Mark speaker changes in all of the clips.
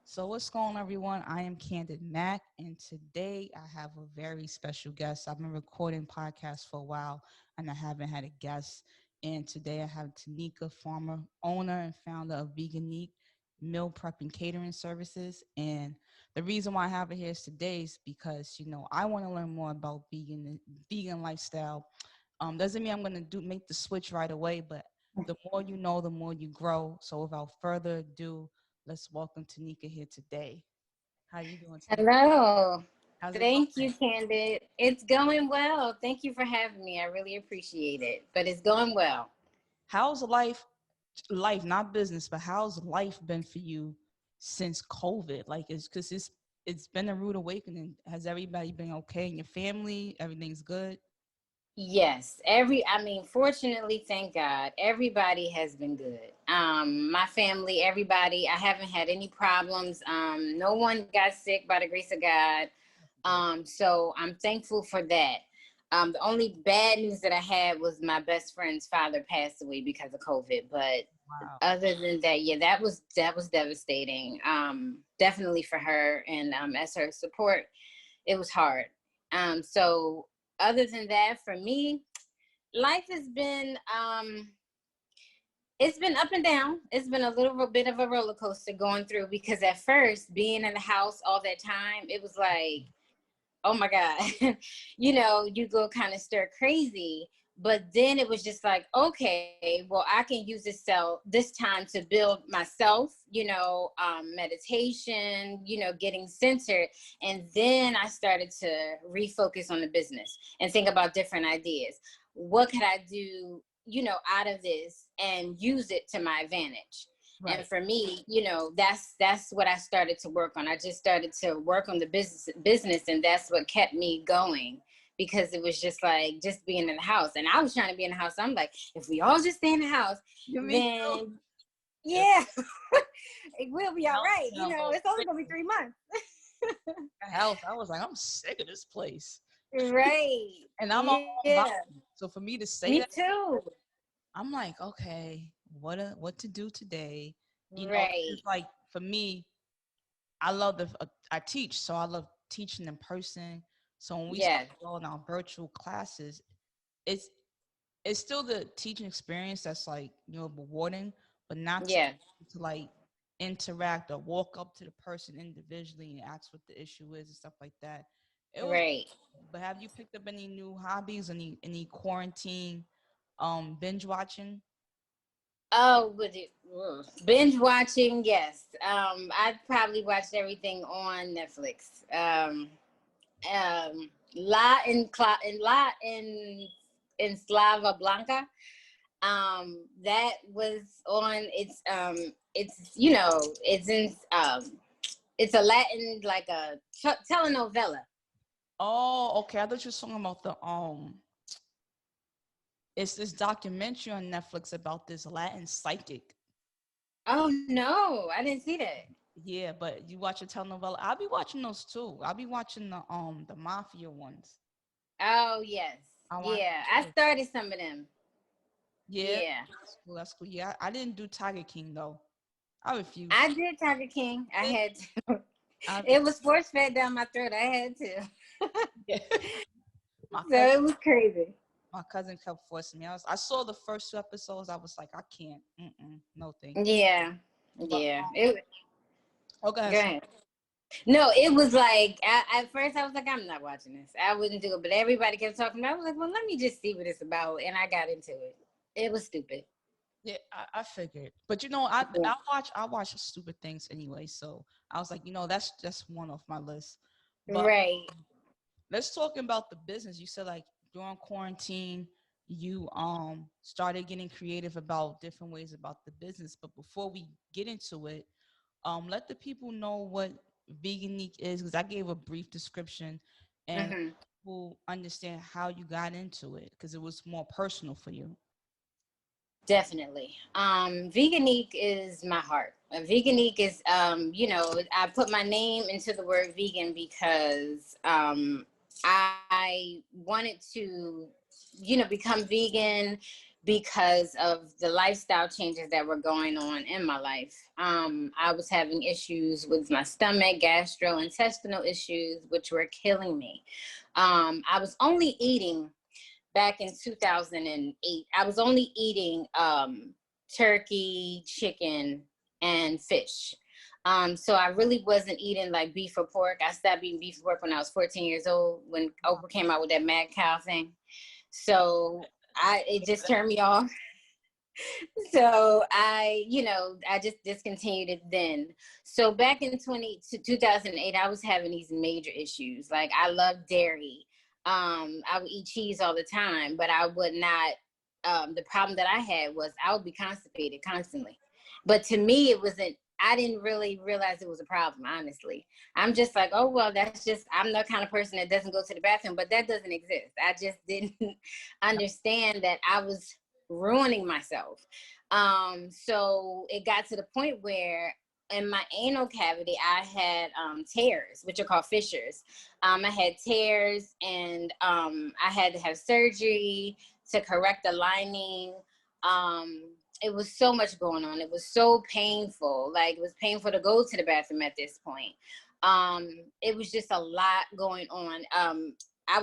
Speaker 1: So what's going on, everyone? I am Candid Mac, and today I have a very special guest. I've been recording podcasts for a while, and I haven't had a guest. And today I have Tanekia Farmer, owner and founder of Veganique meal prep and catering services. And the reason why I have her here is today is because I want to learn more about vegan lifestyle. Doesn't mean I'm gonna do make the switch right away, but the more you know, the more you grow. So without further ado, let's welcome Tanekia here today. How you doing, Tanekia?
Speaker 2: Hello.
Speaker 1: How's it
Speaker 2: Thank
Speaker 1: going?
Speaker 2: you, Candid. It's going well. Thank you for having me. I really appreciate it. But it's going well.
Speaker 1: How's life, not business, but how's life been for you since COVID? Like, it's been a rude awakening. Has everybody been okay in your family? Everything's good?
Speaker 2: Yes, fortunately, thank God, everybody has been good. My family, everybody, I haven't had any problems. No one got sick by the grace of God. So I'm thankful for that. The only bad news that I had was my best friend's father passed away because of COVID. But
Speaker 1: Wow.
Speaker 2: other than that, yeah, that was devastating. Definitely for her, and as her support, it was hard. So other than that, for me, life has been it's been up and down. It's been a little bit of a roller coaster going through, because at first, being in the house all that time, it was like, oh my God, you go kind of stir crazy. But then it was just like, okay, well, I can use this time to build myself, meditation, getting centered. And then I started to refocus on the business and think about different ideas. What could I do, out of this and use it to my advantage?
Speaker 1: Right.
Speaker 2: And for me, that's what I started to work on. I just started to work on the business, and that's what kept me going, because it was just like just being in the house. And I was trying to be in the house. I'm like, if we all just stay in the house,
Speaker 1: Me too.
Speaker 2: then yeah, it will be all
Speaker 1: House
Speaker 2: right.
Speaker 1: sound a little
Speaker 2: It's only gonna be
Speaker 1: sick.
Speaker 2: 3 months.
Speaker 1: House. I was like, I'm sick of this place.
Speaker 2: Right.
Speaker 1: And I'm a
Speaker 2: Yeah.
Speaker 1: homebody. So for me to say
Speaker 2: Me
Speaker 1: that,
Speaker 2: too.
Speaker 1: I'm like, okay, what to do today?
Speaker 2: Right.
Speaker 1: It's like for me, I love I teach, so I love teaching in person. So when we start
Speaker 2: Yes.
Speaker 1: going our virtual classes, it's it's still the teaching experience that's like rewarding, but not to
Speaker 2: Yeah.
Speaker 1: to like interact or walk up to the person individually and ask what the issue is and stuff like that. It was,
Speaker 2: Right.
Speaker 1: but have you picked up any new hobbies, any quarantine binge watching?
Speaker 2: Oh, would it binge watching? Yes. I probably watched everything on Netflix. La in Slava Blanca. That was on. It's a Latin, like a telenovela.
Speaker 1: Oh, okay. I thought you were talking about the it's this documentary on Netflix about this Latin psychic.
Speaker 2: Oh no, I didn't see that.
Speaker 1: Yeah, but you watch a telenovela. I'll be watching those too. I'll be watching the mafia ones.
Speaker 2: Oh yes,
Speaker 1: I watch
Speaker 2: yeah. I
Speaker 1: those too.
Speaker 2: started some of them.
Speaker 1: Yeah,
Speaker 2: Yeah.
Speaker 1: that's cool. That's cool. Yeah, I didn't do Tiger King though. I refuse.
Speaker 2: I did Tiger King. I had to.
Speaker 1: I
Speaker 2: It was force fed down my throat. I had to.
Speaker 1: yeah. My
Speaker 2: So
Speaker 1: cousin
Speaker 2: it was crazy.
Speaker 1: my cousin kept forcing me. I saw the first 2 episodes. I was like, I can't. No, thank you.
Speaker 2: Yeah.
Speaker 1: But
Speaker 2: Yeah.
Speaker 1: okay,
Speaker 2: Go ahead. No, it was like at first I was like, I'm not watching this. I wouldn't do it. But everybody kept talking about it. I was like, well, let me just see what it's about. And I got into it. It was stupid.
Speaker 1: yeah, I figured. But
Speaker 2: Yeah.
Speaker 1: I watch stupid things anyway. So I was like, that's just one off my list. But
Speaker 2: Right.
Speaker 1: let's talk about the business. You said like during quarantine, you started getting creative about different ways about the business. But before we get into it, let the people know what Veganique is, because I gave a brief description, and
Speaker 2: Hmm.
Speaker 1: people understand how you got into it because it was more personal for you.
Speaker 2: Definitely. Veganique is my heart. Veganique is, I put my name into the word vegan because I wanted to, become vegan because of the lifestyle changes that were going on in my life. I was having issues with my stomach, gastrointestinal issues, which were killing me. I was only eating back in 2008. I was only eating turkey, chicken, and fish. So I really wasn't eating like beef or pork. I stopped eating beef or pork when I was 14 years old, when Oprah came out with that mad cow thing. So it just turned me off. So I just discontinued it then. So back in 2008, I was having these major issues. Like, I love dairy. I would eat cheese all the time, but I would not. The problem that I had was I would be constipated constantly. But to me, it wasn't. I didn't really realize it was a problem, honestly. I'm just like, oh, well, that's just, I'm the kind of person that doesn't go to the bathroom, but that doesn't exist. I just didn't understand that I was ruining myself. So it got to the point where in my anal cavity, I had tears, which are called fissures. I had tears, and I had to have surgery to correct the lining. It was so much going on. It was so painful. Like, it was painful to go to the bathroom at this point. It was just a lot going on.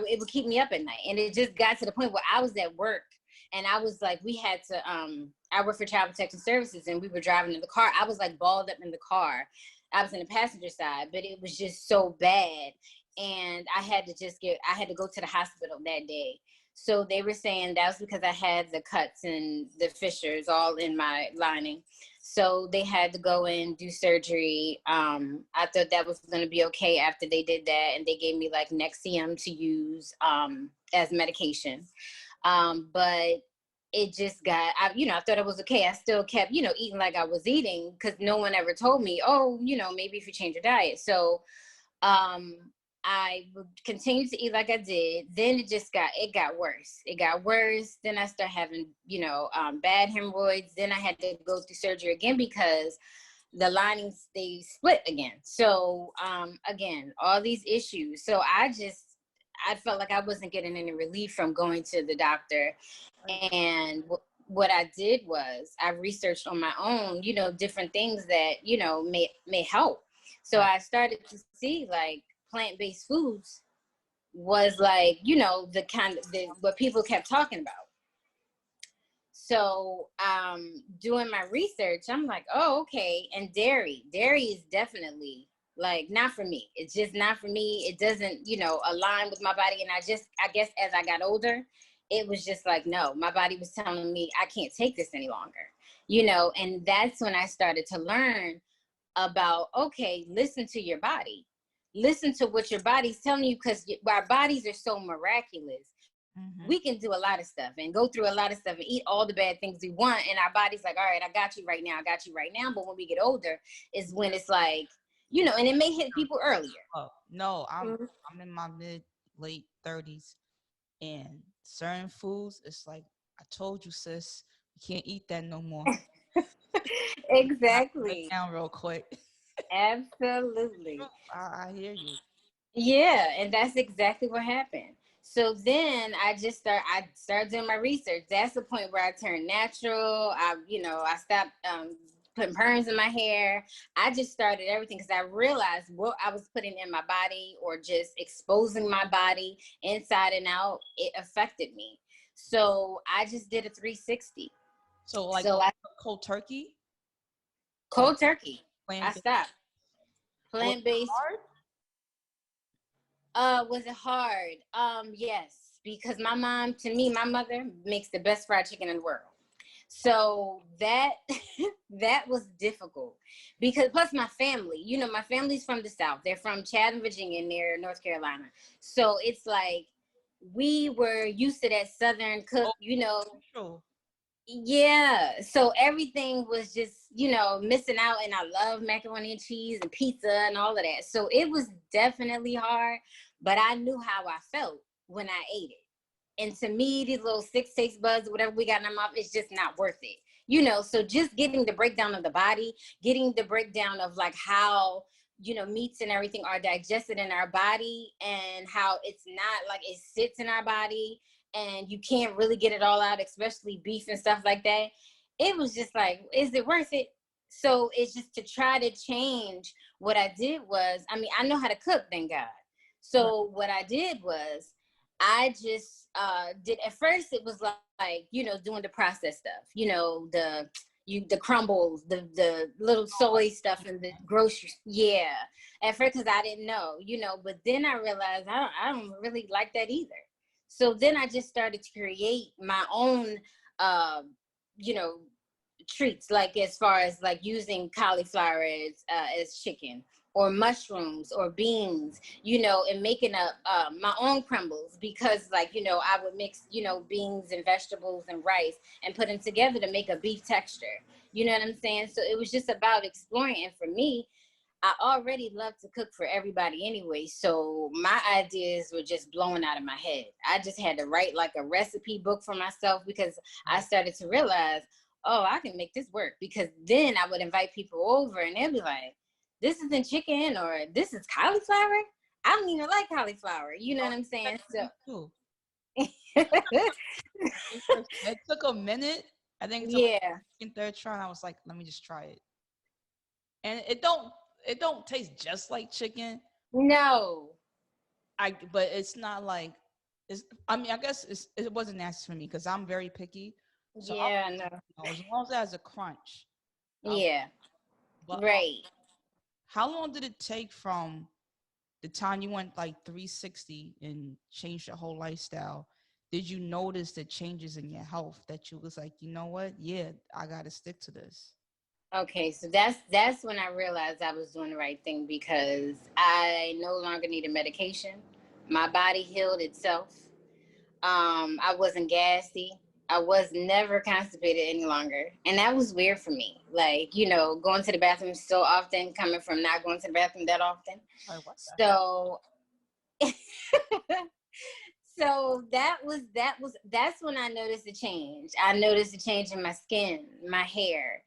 Speaker 2: It would keep me up at night. And it just got to the point where I was at work, and I was like, we had to, I work for Child Protection Services, and we were driving in the car. I was like balled up in the car. I was in the passenger side, but it was just so bad. And I had to go to the hospital that day. So they were saying that was because I had the cuts and the fissures all in my lining. So they had to go in, do surgery. I thought that was going to be okay after they did that. And they gave me like Nexium to use as medication. But it just got, I thought it was okay. I still kept, eating like I was eating, because no one ever told me, oh, maybe if you change your diet. So I would continue to eat like I did. Then it got worse. It got worse. Then I started having, bad hemorrhoids. Then I had to go through surgery again because the linings, they split again. So again, all these issues. So I felt like I wasn't getting any relief from going to the doctor. And what I did was I researched on my own, different things that, may help. So I started to see like plant-based foods was like, the kind of what people kept talking about. So doing my research, I'm like, oh, okay. And dairy is definitely like not for me. It's just not for me. It doesn't, align with my body. And I guess as I got older, it was just like, no, my body was telling me I can't take this any longer, and that's when I started to learn about, okay, listen to your body. Listen to what your body's telling you, because our bodies are so miraculous. Mm-hmm. We can do a lot of stuff and go through a lot of stuff and eat all the bad things we want. And our body's like, all right, I got you right now. I got you right now. But when we get older is when it's like, and it may hit people earlier.
Speaker 1: Oh, no, I'm in my late 30s, and certain foods, it's like, I told you, sis, you can't eat that no more.
Speaker 2: Exactly.
Speaker 1: Down real quick.
Speaker 2: Absolutely.
Speaker 1: I hear you.
Speaker 2: Yeah, and that's exactly what happened. So then I started doing my research. That's the point where I turned natural. I stopped putting perms in my hair. I just started everything because I realized what I was putting in my body, or just exposing my body inside and out, it affected me. So I just did a 360.
Speaker 1: So cold turkey?
Speaker 2: Cold turkey. I stopped. Plant-based. Was it hard? Yes, because my mother makes the best fried chicken in the world. So that was difficult, because plus my family, my family's from the South. They're from Chatham, Virginia, near North Carolina. So it's like we were used to that Southern cook,
Speaker 1: True.
Speaker 2: Yeah. So everything was just, missing out. And I love macaroni and cheese and pizza and all of that. So it was definitely hard, but I knew how I felt when I ate it. And to me, these little 6 taste buds, whatever we got in our mouth, it's just not worth it. So just getting the breakdown of the body, getting the breakdown of like how, meats and everything are digested in our body, and how it's not like it sits in our body. and you can't really get it all out, especially beef and stuff like that. It was just like, is it worth it? So it's just to try to change. What I did was, I mean, I know how to cook, thank God. So what I did was, I just did, at first it was like, doing the processed stuff, the crumbles, the little soy stuff in the grocery. Yeah. At first, because I didn't know, but then I realized I don't really like that either. So then I just started to create my own, you know, treats, like as far as like using cauliflower as chicken, or mushrooms or beans, and making up my own crumbles, because like, I would mix, beans and vegetables and rice and put them together to make a beef texture. You know what I'm saying? So it was just about exploring. And for me, I already love to cook for everybody anyway. So my ideas were just blowing out of my head. I just had to write like a recipe book for myself, because I started to realize, oh, I can make this work. Because then I would invite people over and they'll be like, this isn't chicken, or this is cauliflower. I don't even like cauliflower. You know what I'm saying? So
Speaker 1: It took a minute. I think it's like
Speaker 2: yeah.
Speaker 1: second, third try, and I was like, let me just try it. And it don't taste just like chicken.
Speaker 2: No.
Speaker 1: But it's not like I mean, I guess it wasn't nasty for me because I'm very picky. So
Speaker 2: Yeah, no.
Speaker 1: as long as it has a crunch. Um,
Speaker 2: Yeah.
Speaker 1: but
Speaker 2: Right.
Speaker 1: how long did it take from the time you went like 360 and changed your whole lifestyle? Did you notice the changes in your health that you was like, you know what? Yeah, I got to stick to this.
Speaker 2: Okay, so that's when I realized I was doing the right thing, because I no longer needed medication. My body healed itself. I wasn't gassy. I was never constipated any longer. And that was weird for me. Like, going to the bathroom so often, coming from not going to the bathroom that often.
Speaker 1: Sorry, what the heck?
Speaker 2: So so that's when I noticed the change. I noticed the change in my skin, my hair.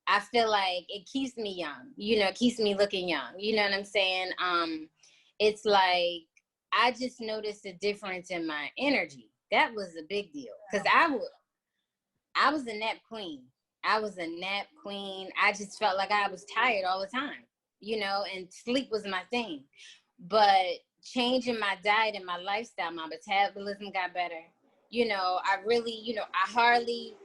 Speaker 2: I feel like it keeps me young. It keeps me looking young. You know what I'm saying? It's like I just noticed a difference in my energy. That was a big deal, because I was a nap queen. I was a nap queen. I just felt like I was tired all the time, and sleep was my thing. But changing my diet and my lifestyle, my metabolism got better. I really, I hardly,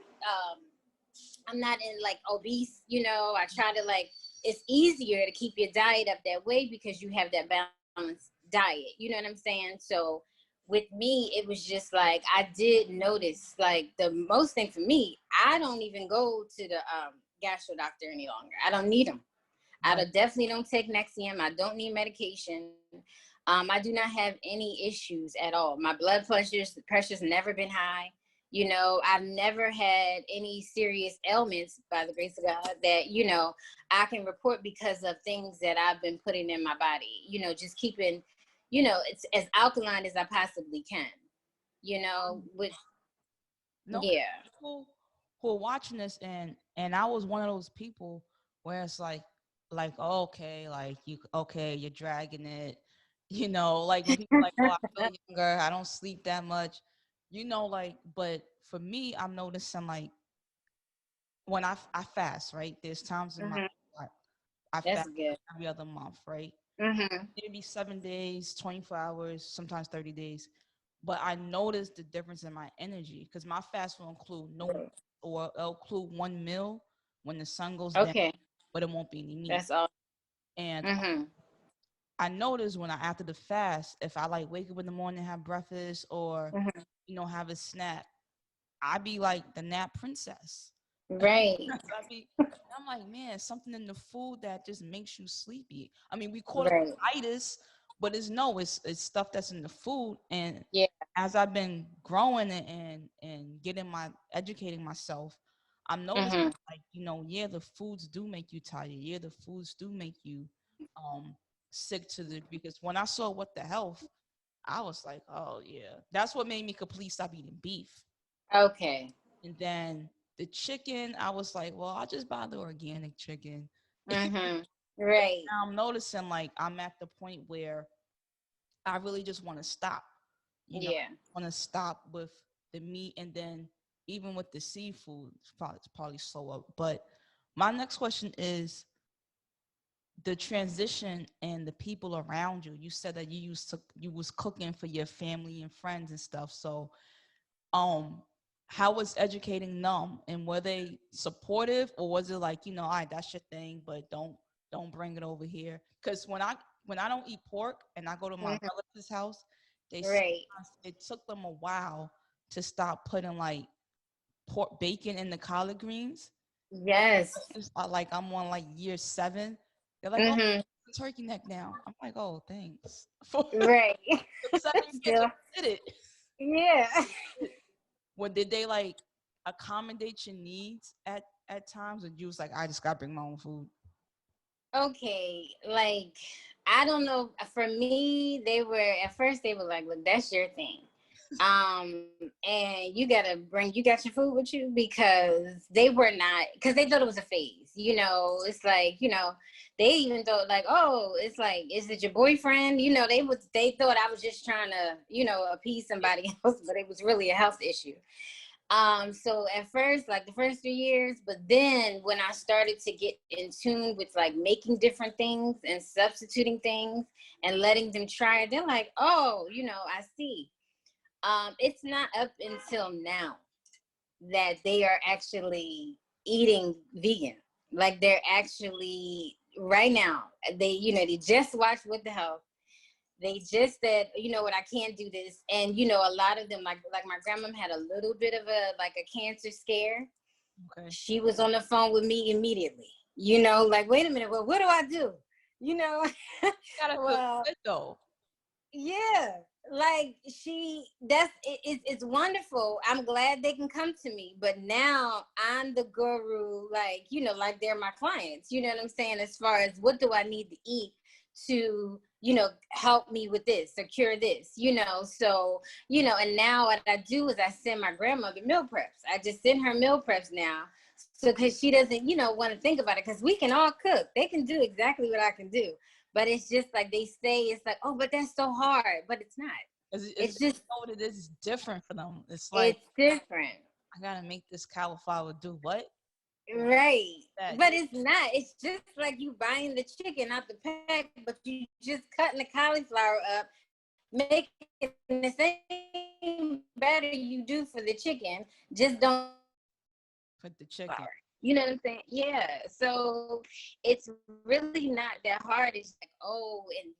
Speaker 2: I'm not in like obese, I try to like, it's easier to keep your diet up that way because you have that balanced diet. You know what I'm saying? So with me, it was just like, I did notice like the most thing for me, I don't even go to the gastro doctor any longer. I don't need them. Definitely don't take Nexium. I don't need medication. I do not have any issues at all. My blood pressure's never been high. I've never had any serious ailments, by the grace of God, that, I can report because of things that I've been putting in my body, just keeping, it's as alkaline as I possibly can, with,
Speaker 1: No,
Speaker 2: yeah.
Speaker 1: people who are watching this, and I was one of those people where it's like okay, like you're dragging it, like when people like, oh, I feel younger, I don't sleep that much, like. But for me, I'm noticing like when I fast, right? There's times in my
Speaker 2: Hmm.
Speaker 1: life I
Speaker 2: That's
Speaker 1: fast
Speaker 2: good.
Speaker 1: every other month, right?
Speaker 2: Hmm.
Speaker 1: Maybe 7 days, 24 hours, sometimes 30 days. But I noticed the difference in my energy because my fast will include no, or it'll include one meal when the sun goes down,
Speaker 2: Okay.
Speaker 1: but it won't be any meat.
Speaker 2: That's all.
Speaker 1: And
Speaker 2: Hmm.
Speaker 1: I noticed when after the fast, if I like wake up in the morning, have breakfast, or
Speaker 2: Hmm.
Speaker 1: have a snack, I be like the nap princess.
Speaker 2: Right.
Speaker 1: I'm like, man, something in the food that just makes you sleepy. I mean, we call it
Speaker 2: Right.
Speaker 1: itis, but it's stuff that's in the food. And
Speaker 2: Yeah.
Speaker 1: as I've been growing and getting educating myself, I'm noticing
Speaker 2: Hmm.
Speaker 1: like, yeah, the foods do make you tired. Yeah, the foods do make you um sick to the because when I saw what the health, I was like, oh yeah. That's what made me completely stop eating beef.
Speaker 2: Okay.
Speaker 1: And then the chicken, I was like, well, I'll just buy the organic chicken.
Speaker 2: Hmm.
Speaker 1: But
Speaker 2: Right.
Speaker 1: now I'm noticing like I'm at the point where I really just want to stop. you know,
Speaker 2: Yeah.
Speaker 1: want to stop with the meat, and then even with the seafood, it's probably slow up. But my next question is the transition and the people around you. You said that you was cooking for your family and friends and stuff. So um how was educating them, and were they supportive, or was it like, all right, that's your thing, but don't bring it over here? Because when I don't eat pork and I go to my
Speaker 2: Mhm.
Speaker 1: relative's house, they
Speaker 2: Right.
Speaker 1: sometimes it took them a while to stop putting like pork bacon in the collard greens.
Speaker 2: Yes.
Speaker 1: Like I'm on like year 7. They're like, oh,
Speaker 2: Mm-hmm.
Speaker 1: turkey neck now. I'm like, oh, thanks for
Speaker 2: Right.
Speaker 1: the 7 years
Speaker 2: Still.
Speaker 1: I did it.
Speaker 2: Yeah.
Speaker 1: Well, did they like accommodate your needs at times, or you was like, I just gotta bring my own food?
Speaker 2: Okay, like I don't know. For me, they were at first they were like, "Look, that's your thing, and you got your food with you," because they were not, because they thought it was a phase. It's like they even thought like, "Oh, it's like, is it your boyfriend?" They thought I was just trying to appease somebody else, but it was really a health issue. So at first, like the first 3 years, but then when I started to get in tune with like making different things and substituting things and letting them try it, they're like, oh, I see. It's not up until now that they are actually eating vegan. Like they're actually right now, they just watched What the Health. They just said, what, I can't do this. And, a lot of them, like my grandma had a little bit of a cancer scare.
Speaker 1: Okay.
Speaker 2: She was on the phone with me immediately, like, wait a minute, well, what do I do? You know,
Speaker 1: Gotta feel
Speaker 2: well,
Speaker 1: good though.
Speaker 2: yeah, like it's wonderful. I'm glad they can come to me, but now I'm the guru, like, like they're my clients, you know what I'm saying? As far as what do I need to eat to, help me with this or cure this, so, and now what I do is I send my grandmother meal preps. I just send her meal preps now. So, cause she doesn't, want to think about it, cause we can all cook. They can do exactly what I can do. But it's just like they say, it's like, oh, but that's so hard. But it's not.
Speaker 1: It's
Speaker 2: It's just,
Speaker 1: what it is. It's different for them. It's like,
Speaker 2: it's different.
Speaker 1: I gotta make this cauliflower do what?
Speaker 2: Right.
Speaker 1: That.
Speaker 2: But it's not. It's just like you buying the chicken out the pack, but you just cutting the cauliflower up, making the same batter you do for the chicken, just don't
Speaker 1: Put the chicken.
Speaker 2: You know what I'm saying? Yeah. So it's really not that hard. It's like, oh, and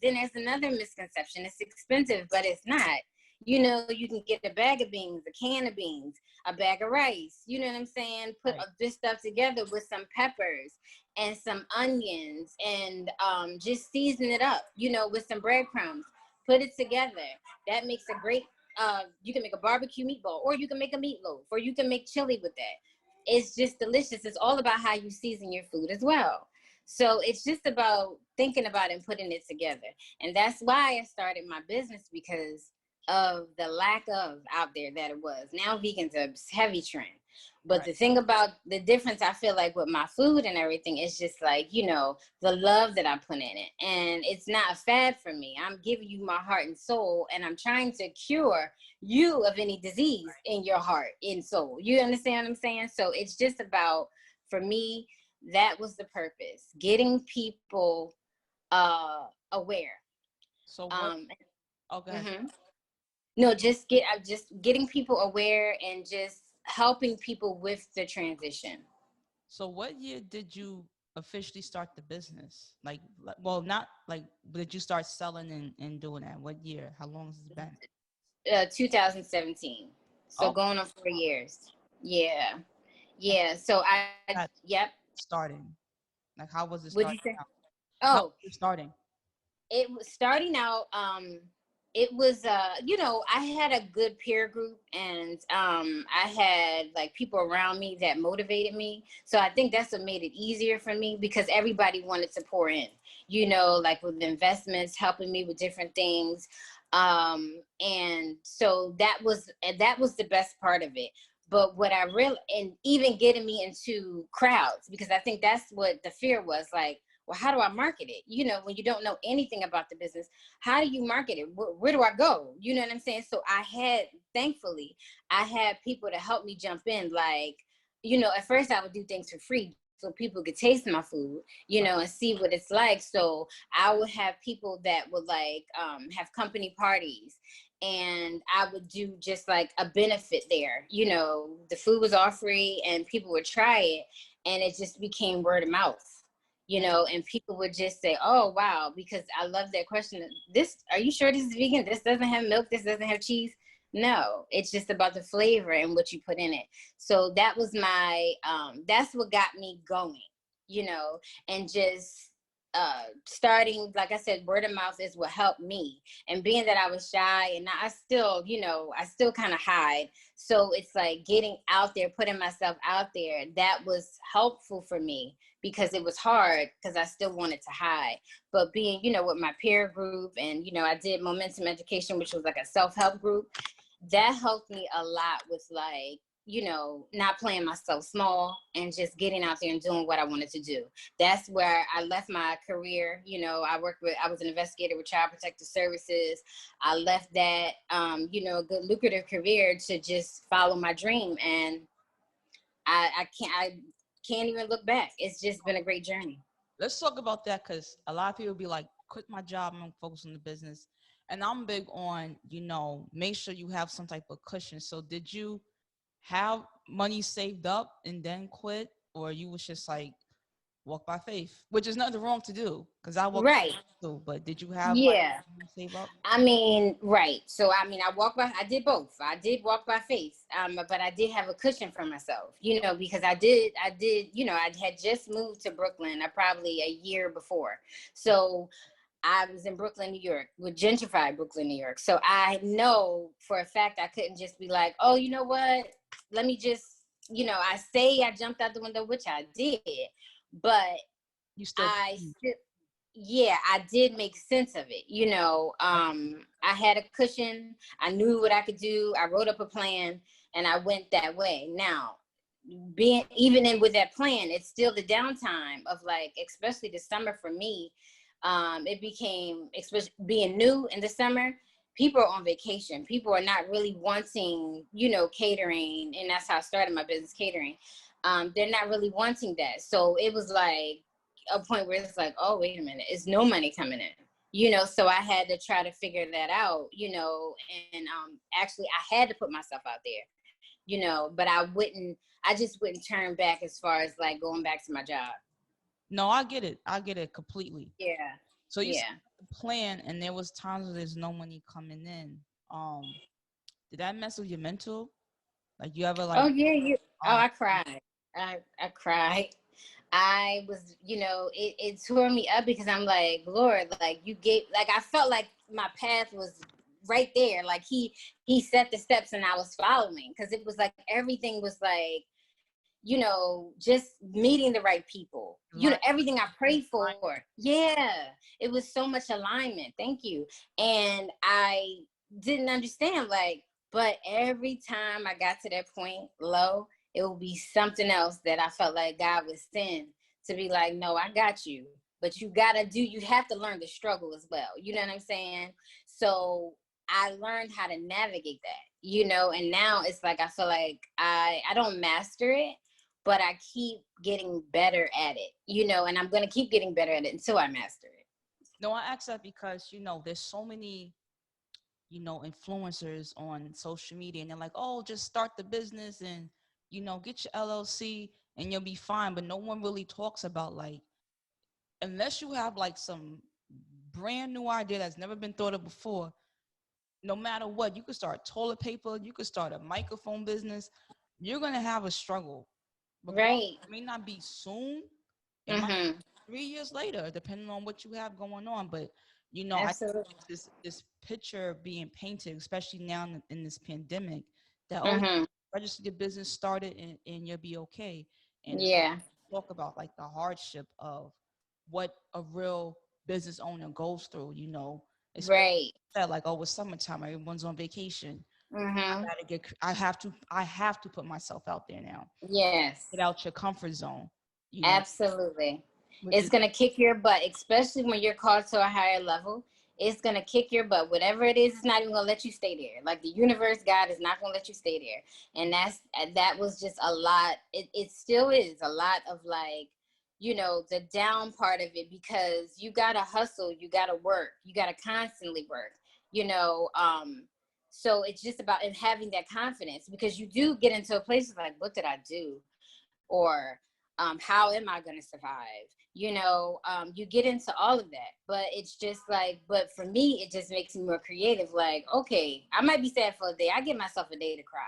Speaker 2: then there's another misconception. It's expensive, but it's not. You can get a bag of beans, a can of beans, a bag of rice. You know what I'm saying? Put
Speaker 1: Right.
Speaker 2: this stuff together with some peppers and some onions, and just season it up, with some breadcrumbs. Put it together. That makes a great, you can make a barbecue meatball, or you can make a meatloaf, or you can make chili with that. It's just delicious. It's all about how you season your food as well. So it's just about thinking about it and putting it together. And that's why I started my business, because of the lack of out there that it was. Now vegan's a heavy trend. But
Speaker 1: Right.
Speaker 2: the thing about the difference I feel like with my food and everything is just like, the love that I put in it. And it's not a fad for me. I'm giving you my heart and soul, and I'm trying to cure you of any disease in your heart and soul. You understand what I'm saying? So it's just about, for me, that was the purpose. Getting people aware.
Speaker 1: So what?
Speaker 2: Um
Speaker 1: Okay.
Speaker 2: mhm. No, just getting people aware and just helping people with the transition.
Speaker 1: So what year did you officially start the business? Well, not like, did you start selling and doing that? What year? How long has it been?
Speaker 2: 2017. So
Speaker 1: Oh,
Speaker 2: going on 4 years. Yeah. Yeah. So
Speaker 1: that's
Speaker 2: yep.
Speaker 1: starting. Like, how was it
Speaker 2: What'd you
Speaker 1: starting
Speaker 2: say?
Speaker 1: out? How
Speaker 2: Oh,
Speaker 1: was it starting?
Speaker 2: it was starting out. It was, I had a good peer group, and I had like people around me that motivated me. So I think that's what made it easier for me, because everybody wanted to pour in, like with investments, helping me with different things. And so that was the best part of it. But what I really, and even getting me into crowds, because I think that's what the fear was like. well, how do I market it? You know, when you don't know anything about the business, how do you market it? Where do I go? You know what I'm saying? So thankfully, I had people to help me jump in. Like, you know, at first I would do things for free so people could taste my food, you know, and see what it's like. So I would have people that would like have company parties, and I would do just like a benefit there. You know, the food was all free and people would try it, and it just became word of mouth, you know, and people would just say, oh, wow, because I love that question. Are you sure this is vegan? This doesn't have milk. This doesn't have cheese. No, it's just about the flavor and what you put in it. So that was that's what got me going, you know, and just starting, like I said, word of mouth is what helped me. And being that I was shy, and I still, you know, I still kind of hide. So it's like getting out there, putting myself out there, that was helpful for me, because it was hard because I still wanted to hide. But being, you know, with my peer group, and, you know, I did Momentum Education, which was like a self-help group, that helped me a lot with, like, you know, not playing myself small and just getting out there and doing what I wanted to do. That's where I left my career. You know, I was an investigator with Child Protective Services. I left that, you know, a good lucrative career to just follow my dream. And I can't even look back. It's just been a great journey.
Speaker 1: Let's talk about that, because a lot of people be like, quit my job and focus on the business. And I'm big on, you know, make sure you have some type of cushion. So did you have money saved up and then quit, or you was just like walk by faith, which is nothing wrong to do, because I walk
Speaker 2: Right.
Speaker 1: too. But did you have like
Speaker 2: Yeah.
Speaker 1: money saved up?
Speaker 2: I mean, right. So, I mean, I did both. I did walk by faith, but I did have a cushion for myself, you know, because you know, I had just moved to Brooklyn, probably a year before. So I was in Brooklyn, New York, with gentrified Brooklyn, New York. So I know for a fact I couldn't just be like, oh, you know what? Let me just, you know, I jumped out the window, which I did, but
Speaker 1: You still
Speaker 2: I still, yeah, I did make sense of it. You know, I had a cushion. I knew what I could do. I wrote up a plan, and I went that way. Now, being even in with that plan, it's still the downtime of, like, especially the summer for me. It became, especially being new in the summer, people are on vacation. People are not really wanting, you know, catering, and that's how I started my business, catering. They're not really wanting that. So it was like a point where it's like, oh, wait a minute, it's no money coming in, you know. So I had to try to figure that out, you know. And actually I had to put myself out there, you know, but I just wouldn't turn back as far as like going back to my job.
Speaker 1: No, I get it. I get it completely.
Speaker 2: Yeah.
Speaker 1: So you set
Speaker 2: Yeah.
Speaker 1: the plan, and there was times where there's no money coming in. Did that mess with your mental? Like, you ever
Speaker 2: Oh
Speaker 1: like,
Speaker 2: yeah,
Speaker 1: um,
Speaker 2: I cried. I cried. I was, you know, it tore me up, because I'm like, Lord, like, you gave, like, I felt like my path was right there. Like he set the steps and I was following, because it was like everything was like, you know, just meeting the right people. You know,
Speaker 1: line,
Speaker 2: everything I prayed
Speaker 1: line?
Speaker 2: for. Yeah. It was so much alignment. Thank you. And I didn't understand, like, but every time I got to that point low, it would be something else that I felt like God would send to be like, no, I got you. But you have to learn to struggle as well. You know what I'm saying? So I learned how to navigate that, you know, and now it's like I feel like I don't master it, but I keep getting better at it, you know, and I'm going to keep getting better at it until I master it.
Speaker 1: No, I ask that because, you know, there's so many, you know, influencers on social media, and they're like, oh, just start the business and, you know, get your LLC and you'll be fine. But no one really talks about, like, unless you have like some brand new idea that's never been thought of before, no matter what, you could start toilet paper, you could start a microphone business, you're going to have a struggle. Regardless,
Speaker 2: Right.
Speaker 1: it may not be soon, it might
Speaker 2: Mm-hmm.
Speaker 1: be 3 years later, depending on what you have going on. But, you know, I
Speaker 2: Absolutely.
Speaker 1: this picture being painted, especially now in this pandemic, that, oh,
Speaker 2: Mm-hmm.
Speaker 1: register your business, started, and you'll be okay. And
Speaker 2: Yeah.
Speaker 1: talk about like the hardship of what a real business owner goes through, you know, especially
Speaker 2: Right.
Speaker 1: that, like, oh, it's summertime, everyone's on vacation.
Speaker 2: Mm-hmm.
Speaker 1: I have to put myself out there now.
Speaker 2: Yes.
Speaker 1: Get out your comfort zone, you know.
Speaker 2: Absolutely. It's going to kick your butt, especially when you're called to a higher level. It's going to kick your butt. Whatever it is, it's not even going to let you stay there. Like the universe, God is not going to let you stay there. And that was just a lot. It still is a lot of like, you know, the down part of it, because you got to hustle, you got to work, you got to constantly work, you know. So it's just about having that confidence, because you do get into a place of like, what did I do? Or how am I going to survive? You know, you get into all of that, but it's just like, but for me, it just makes me more creative. Like, okay, I might be sad for a day. I give myself a day to cry,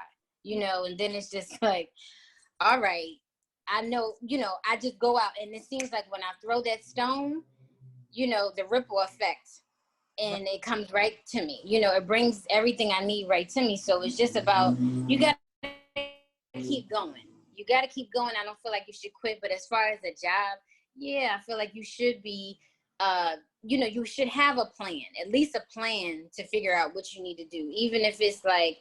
Speaker 2: you know, and then it's just like, all right, I know, you know, I just go out, and it seems like when I throw that stone, you know, the ripple effect, and it comes right to me. You know, it brings everything I need right to me. So it's just about, you got to keep going. You got to keep going. I don't feel like you should quit. But as far as a job, yeah, I feel like you should be, you know, you should have a plan, at least a plan to figure out what you need to do. Even if it's like,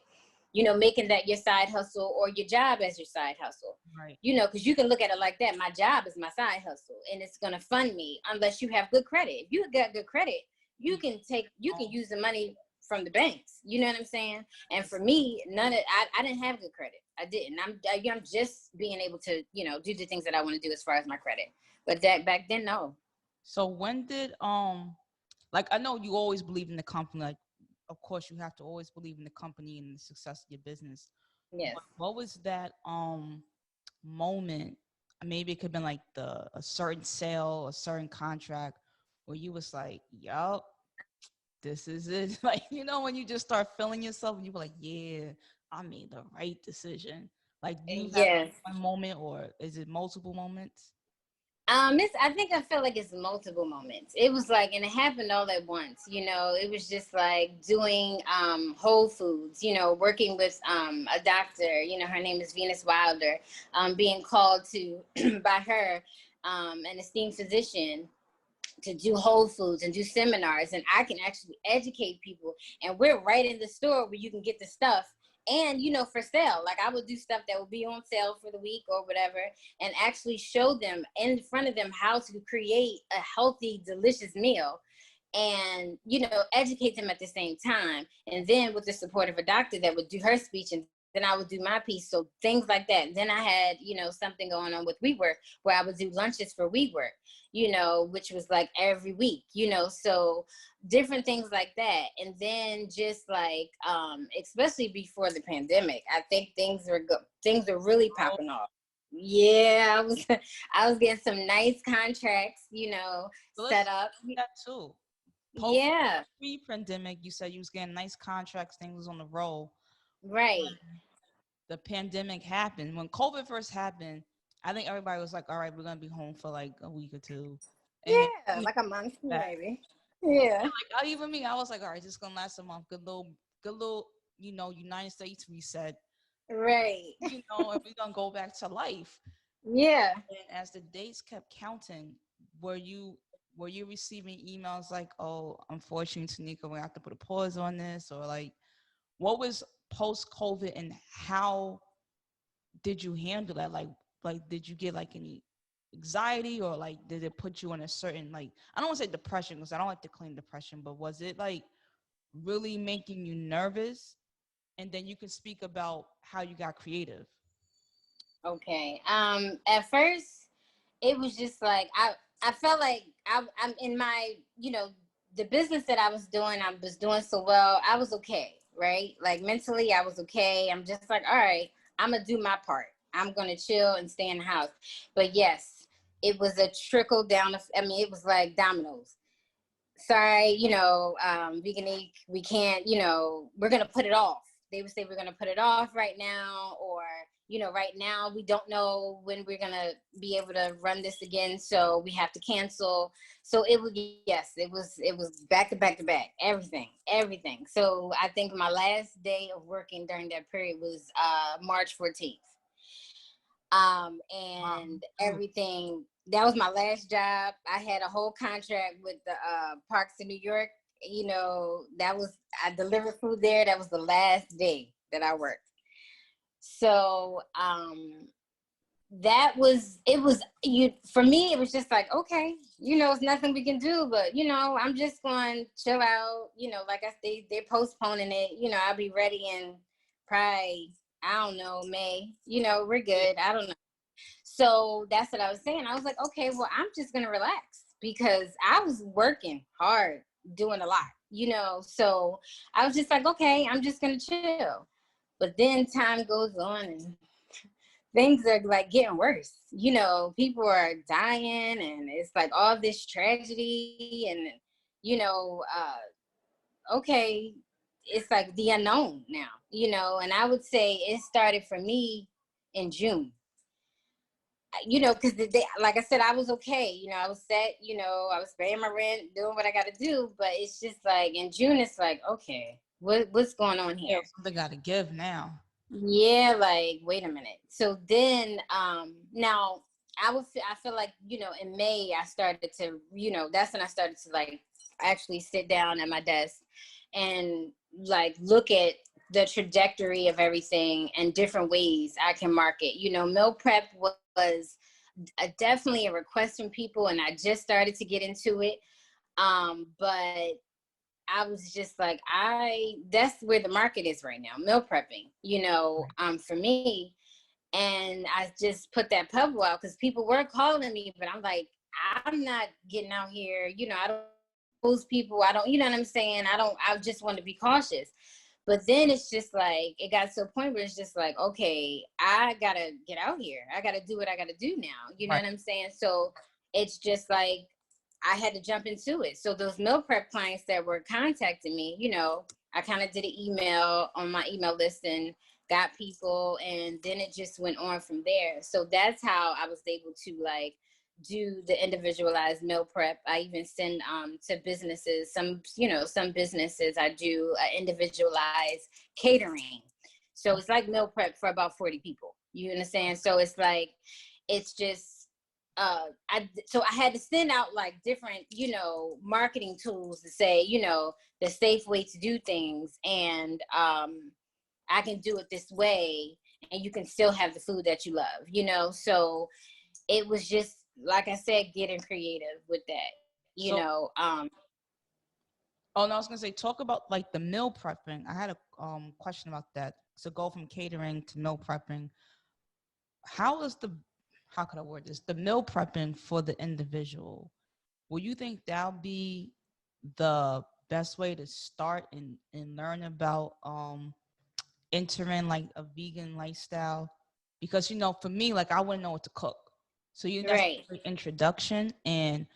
Speaker 2: you know, making that your side hustle, or your job as your side hustle.
Speaker 1: Right.
Speaker 2: You know, because you can look at it like that. My job is my side hustle, and it's going to fund me unless you have good credit. If you got good credit, you can use the money from the banks. You know what I'm saying? And for me, I didn't have good credit. I didn't. I'm just being able to, you know, do the things that I want to do as far as my credit. But that back then, no.
Speaker 1: So when did like, I know you always believe in the company, like of course you have to always believe in the company and the success of your business.
Speaker 2: Yes.
Speaker 1: But what was that moment? Maybe it could have been like a certain sale, a certain contract where you was like, yup, this is it. Like, you know, when you just start feeling yourself and you were like, yeah, I made the right decision. Like, do you have
Speaker 2: Yes.
Speaker 1: one moment, or is it multiple moments?
Speaker 2: I think I feel like it's multiple moments. It was like, and it happened all at once, you know. It was just like doing Whole Foods, you know, working with a doctor, you know, her name is Venus Wilder, being called to by her, an esteemed physician, to do Whole Foods and do seminars, and I can actually educate people. And we're right in the store where you can get the stuff, and you know, for sale. Like I would do stuff that would be on sale for the week or whatever, and actually show them in front of them how to create a healthy, delicious meal, and you know, educate them at the same time. And then with the support of a doctor that would do her speech, and then I would do my piece. So things like that. Then I had, you know, something going on with WeWork where I would do lunches for WeWork, you know, which was like every week, you know, so different things like that. And then just like, especially before the pandemic, I think things were really popping off. Yeah, I was getting some nice contracts, you know,
Speaker 1: So let's
Speaker 2: set up.
Speaker 1: that too.
Speaker 2: Yeah,
Speaker 1: Pre-pandemic, you said you was getting nice contracts, things was on the roll.
Speaker 2: right.
Speaker 1: The pandemic happened. When COVID first happened, I think everybody was like, all right, we're gonna be home for like a week or two. And
Speaker 2: Yeah, like a month
Speaker 1: that,
Speaker 2: maybe. Yeah.
Speaker 1: like even me, I was like, all right, just gonna last a month. Good little, you know, United States reset.
Speaker 2: Right.
Speaker 1: You know, and we're gonna go back to life.
Speaker 2: Yeah.
Speaker 1: And as the days kept counting, were you were you receiving emails like, oh, unfortunately, Tanekia, we have to put a pause on this, or like, what was post COVID, and how did you handle that? Like, did you get like any anxiety, or like, did it put you in a certain, like, I don't want to say depression because I don't like to claim depression, but was it like really making you nervous? And then you can speak about how you got creative.
Speaker 2: Okay. At first, it was just like I felt like I'm in my, you know, the business that I was doing. I was doing so well. I was okay, right? Like mentally, I was okay. I'm just like, all right, I'm gonna do my part. I'm gonna chill and stay in the house. But yes, it was a trickle down. I mean, it was like dominoes. Sorry, you know, Veganique, we can't, you know, we're going to put it off. They would say, we're going to put it off right now, or, you know, right now, we don't know when we're going to be able to run this again. So we have to cancel. So it was, yes, it was back to back to back, everything. So I think my last day of working during that period was March 14th. And everything, that was my last job. I had a whole contract with the parks in New York. You know, I delivered food there. That was the last day that I worked. So for me, it was just like, okay, it's nothing we can do, but I'm just going to chill out, like they're postponing it, I'll be ready in probably, I don't know, May, we're good. I don't know. So that's what I was saying. I was like, okay, well, I'm just going to relax because I was working hard, doing a lot, so I was just like, okay, I'm just going to chill. But then time goes on and things are like getting worse. People are dying and it's like all this tragedy and, okay, it's like the unknown now, and I would say it started for me in June. Because like I said, I was okay. I was set. I was paying my rent, doing what I got to do. But it's just like in June, it's like, okay, what's going on here?
Speaker 1: Yeah, something got to give now.
Speaker 2: Yeah, like wait a minute. So then, now I feel like in May I started to that's when I started to like actually sit down at my desk and like look at the trajectory of everything and different ways I can market. Meal prep was definitely a request from people, and I just started to get into it. But I was just like, that's where the market is right now, meal prepping, for me. And I just put that pebble out because people were calling me, but I'm like, I'm not getting out here. I don't those people. I don't, you know what I'm saying? I just want to be cautious. But then it's just like, it got to a point where it's just like, okay, I got to get out here. I got to do what I got to do now. You know what I'm saying? So it's just like, I had to jump into it. So those meal prep clients that were contacting me, I kind of did an email on my email list and got people, and then it just went on from there. So that's how I was able to like do the individualized meal prep. I even send to businesses, some businesses I do individualized catering. So it's like meal prep for about 40 people. You understand? So it's like, it's just, I had to send out like different, marketing tools to say, the safe way to do things. And I can do it this way and you can still have the food that you love, so it was just, like I said, getting creative with that,
Speaker 1: Oh, no, I was going to say, talk about like the meal prepping. I had a question about that. So go from catering to meal prepping. How could I word this? The meal prepping for the individual. Will you think that'll be the best way to start and learn about entering like a vegan lifestyle? Because, for me, like I wouldn't know what to cook. So that's
Speaker 2: right.
Speaker 1: the introduction. And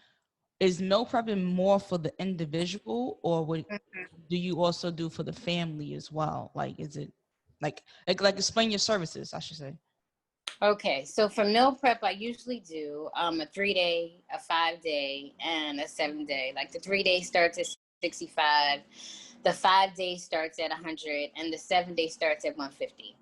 Speaker 1: is meal prepping more for the individual, or do you also do for the family as well? Like, is it like explain your services, I should say.
Speaker 2: Okay, so for meal prep, I usually do a 3-day, a 5-day, and a 7-day. Like the 3-day starts at 65, the 5-day starts at 100, and the 7-day starts at 150.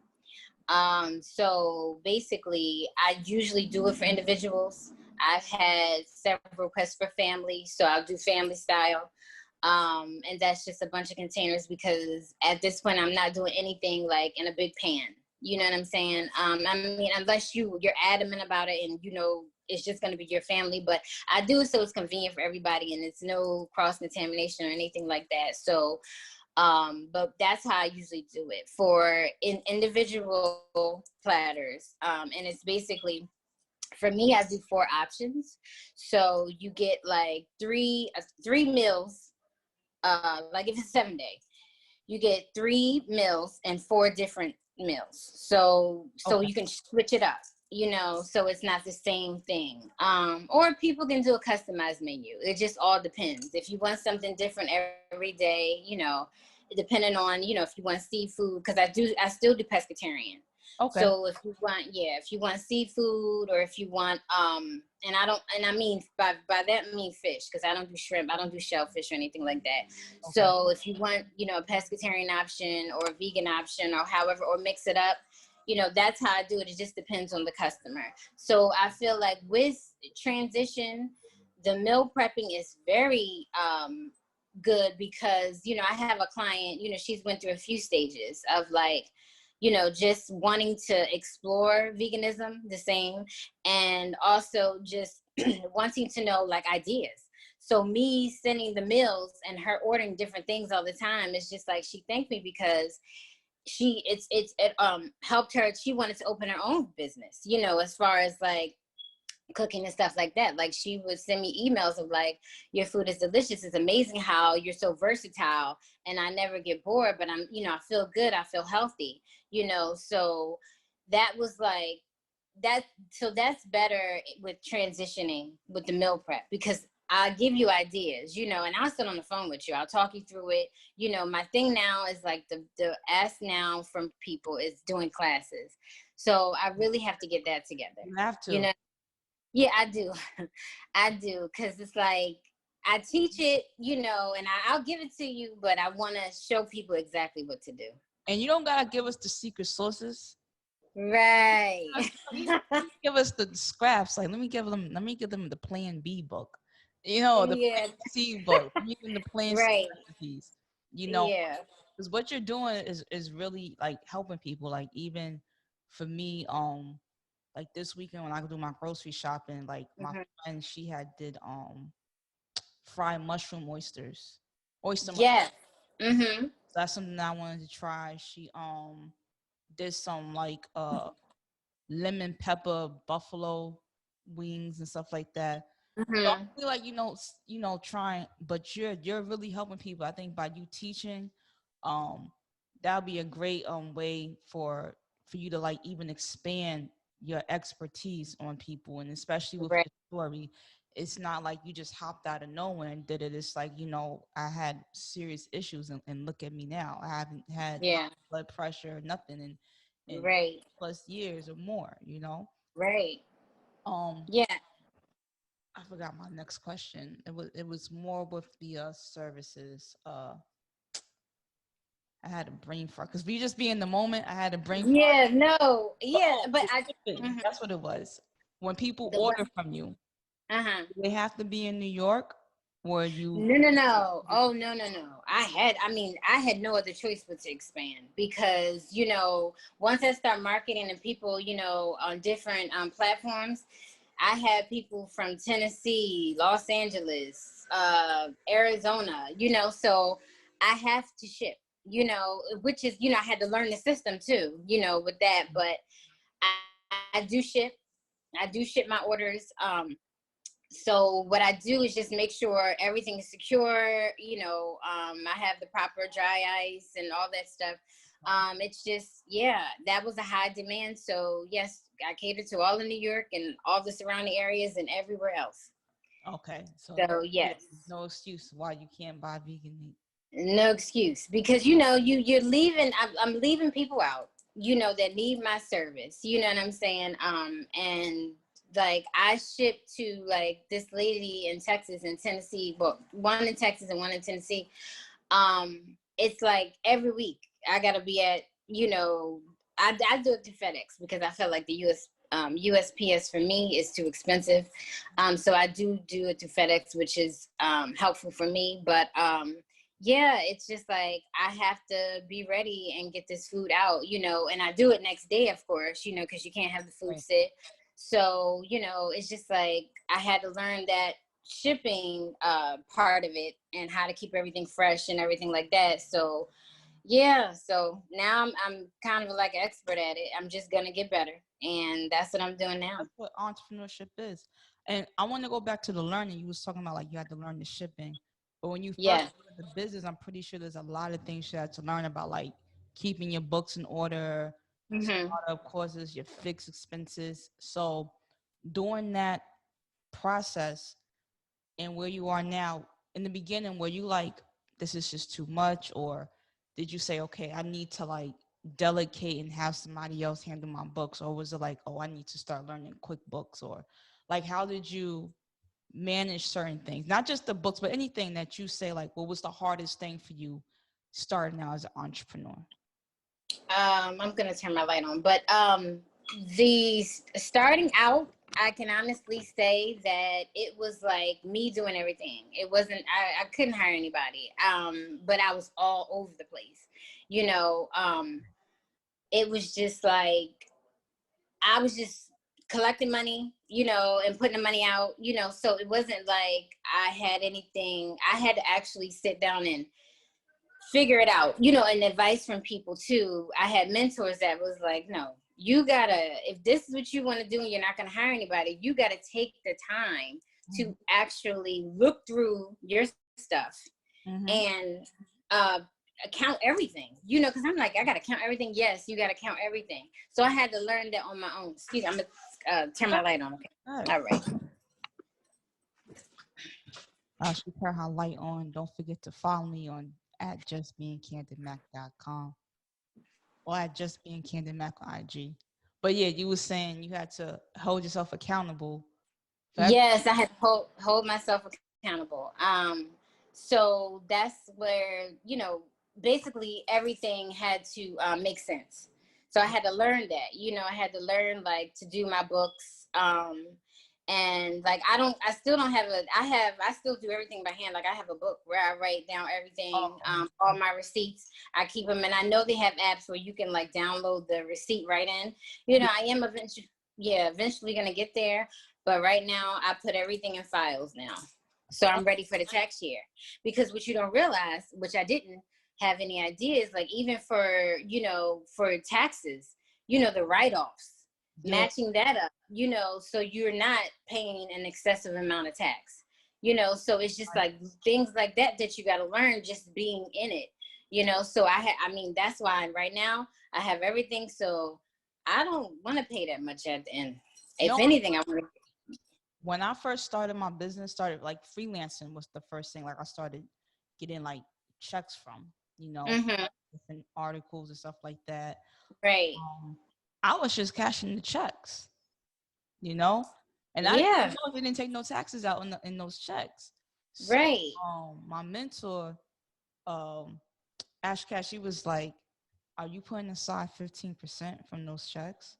Speaker 2: So basically, I usually do it for individuals. I've had several requests for family, so I'll do family style. And that's just a bunch of containers because at this point, I'm not doing anything like in a big pan. You know what I'm saying? I mean, unless you're adamant about it and, it's just going to be your family, but I do it so it's convenient for everybody and it's no cross contamination or anything like that. So, but that's how I usually do it for individual platters. And it's basically, for me, I do 4 options. So you get like three meals, like if it's a 7-day, you get 3 meals and 4 different meals. So
Speaker 1: Okay.
Speaker 2: you can switch it up, so it's not the same thing. Or people can do a customized menu. It just all depends. If you want something different every day, depending on, if you want seafood, because I still do pescatarian.
Speaker 1: Okay.
Speaker 2: So if you want seafood, or if you want, and I mean, by that I mean fish, because I don't do shrimp, I don't do shellfish or anything like that. Okay. So if you want, a pescatarian option or a vegan option or however, or mix it up, that's how I do it. It just depends on the customer. So I feel like with transition, the meal prepping is very, good because, I have a client, she's went through a few stages of like, just wanting to explore veganism the same, and also just wanting to know like ideas. So me sending the meals and her ordering different things all the time, it's just like she thanked me because it helped her. She wanted to open her own business, as far as like cooking and stuff like that. Like she would send me emails of like, your food is delicious. It's amazing how you're so versatile, and I never get bored, but I feel good. I feel healthy, so that was like that. So that's better with transitioning with the meal prep, because I give you ideas, and I'll sit on the phone with you. I'll talk you through it. My thing now is like the ask now from people is doing classes. So I really have to get that together.
Speaker 1: You have to.
Speaker 2: Yeah, I do. I do. Cause it's like, I teach it, and I'll give it to you, but I want to show people exactly what to do.
Speaker 1: And you don't gotta give us the secret sources.
Speaker 2: Right.
Speaker 1: You give us the scraps. Like, let me give them the Plan B book. The
Speaker 2: Yeah.
Speaker 1: Plan C book. Let me give them the Plan C
Speaker 2: Right.
Speaker 1: recipes.
Speaker 2: Yeah.
Speaker 1: Because what you're doing is really like helping people. Like, even for me, like this weekend when I do my grocery shopping, like my
Speaker 2: Mm-hmm.
Speaker 1: friend, she had did fried mushroom oyster mushroom.
Speaker 2: Yes. Mm-hmm.
Speaker 1: So that's something that I wanted to try. She did some like lemon pepper buffalo wings and stuff like that. So I
Speaker 2: Mm-hmm.
Speaker 1: feel like trying, but you're really helping people. I think by you teaching, um, that'll be a great way for you to like even expand your expertise on people, and especially with
Speaker 2: Right.
Speaker 1: your story. It's not like you just hopped out of nowhere and did it. It's like, I had serious issues, and look at me now. I haven't had
Speaker 2: Yeah.
Speaker 1: blood pressure, nothing in
Speaker 2: Right.
Speaker 1: plus years or more.
Speaker 2: Right.
Speaker 1: Um,
Speaker 2: Yeah.
Speaker 1: I forgot my next question. It was more with the services. I had a brain fart because we just be in the moment. I had a brain fart.
Speaker 2: Yeah. No.
Speaker 1: But,
Speaker 2: Yeah. But
Speaker 1: the
Speaker 2: I.
Speaker 1: shipping,
Speaker 2: Mhm.
Speaker 1: that's what it was. When people
Speaker 2: The what?
Speaker 1: order from you,
Speaker 2: Uh-huh.
Speaker 1: do they have to be in New York, or you?
Speaker 2: No, no, no. Oh, no, no, no. I had no other choice but to expand because, once I start marketing and people, on different platforms, I had people from Tennessee, Los Angeles, Arizona, so I have to ship, which is, I had to learn the system too, with that. But I do ship. I do ship my orders. So what I do is just make sure everything is secure. I have the proper dry ice and all that stuff. It's just, yeah, that was a high demand. So yes, I cater to all of New York and all the surrounding areas and everywhere else.
Speaker 1: Okay, so
Speaker 2: So
Speaker 1: yeah,
Speaker 2: yes,
Speaker 1: there's no excuse why you can't buy vegan meat.
Speaker 2: no excuse, because you're leaving. I'm leaving people out. That need my service. You know what I'm saying? And like I ship to like this lady in Texas and Tennessee, but one in Texas and one in Tennessee. It's like every week I gotta be at, I do it to FedEx because I feel like the USPS for me is too expensive. So I do it to FedEx, which is helpful for me. But yeah, it's just like I have to be ready and get this food out, and I do it next day, of course, because you can't have the food
Speaker 1: Right.
Speaker 2: sit. So, it's just like I had to learn that shipping part of it and how to keep everything fresh and everything like that. So yeah, so now I'm kind of like an expert at it. I'm just gonna get better, and that's what I'm doing now.
Speaker 1: That's what entrepreneurship is. And I want to go back to the learning. You was talking about like you had to learn the shipping. But when you first
Speaker 2: Yeah.
Speaker 1: started the business, I'm pretty sure there's a lot of things you had to learn about, like keeping your books in order,
Speaker 2: Hmm.
Speaker 1: startup courses, your fixed expenses. So during that process and where you are now, in the beginning, were you like, this is just too much? Or did you say, okay, I need to like delegate and have somebody else handle my books? Or was it like, oh, I need to start learning QuickBooks? Or like, how did you manage certain things? Not just the books, but anything that you say, like, what was the hardest thing for you starting out as an entrepreneur?
Speaker 2: I'm gonna turn my light on, but the starting out, I can honestly say that it was like me doing everything. It wasn't. I couldn't hire anybody. But I was all over the place. You know. it was just like, I was just collecting money, you know, and putting the money out, you know, so it wasn't like I had anything. I had to actually sit down and figure it out, you know, and advice from people too. I had mentors that was like, no, you gotta, if this is what you want to do and you're not going to hire anybody, you got to take the time to actually look through your stuff and count everything, you know, because I'm like, I got to count everything. Yes, you got to count everything. So I had to learn that on my own. Excuse me, I'm going to turn my light on. Okay. All right.
Speaker 1: She turned her light on. Don't forget to follow me on at justbeingcandidmac.com or at justbeingcandidmac on IG. But yeah, you were saying you had to hold yourself accountable.
Speaker 2: Yes, I had to hold myself accountable. So that's where, you know, basically everything had to make sense. So I had to learn that, you know, I had to learn like to do my books. And like, I still don't have I still do everything by hand. Like I have a book where I write down everything, all my receipts. I keep them, and I know they have apps where you can like download the receipt right in. You know, I am eventually going to get there. But right now I put everything in files now. So I'm ready for the tax year, because what you don't realize, which I didn't have any ideas, like even for, you know, for taxes, you know, the write-offs, matching that up, you know, so you're not paying an excessive amount of tax, you know, so it's just like things like that you got to learn just being in it, you know. So I mean, that's why right now I have everything. So I don't want to pay that much at the end. If anything, I want to.
Speaker 1: When I first started my business, started like freelancing was the first thing. Like I started getting like checks from, you know, different articles and stuff like that.
Speaker 2: Right.
Speaker 1: I was just cashing the checks, you know, and I didn't know they didn't take no taxes out in those checks. So,
Speaker 2: right.
Speaker 1: My mentor, Ash Cash, she was like, "Are you putting aside 15% from those checks?"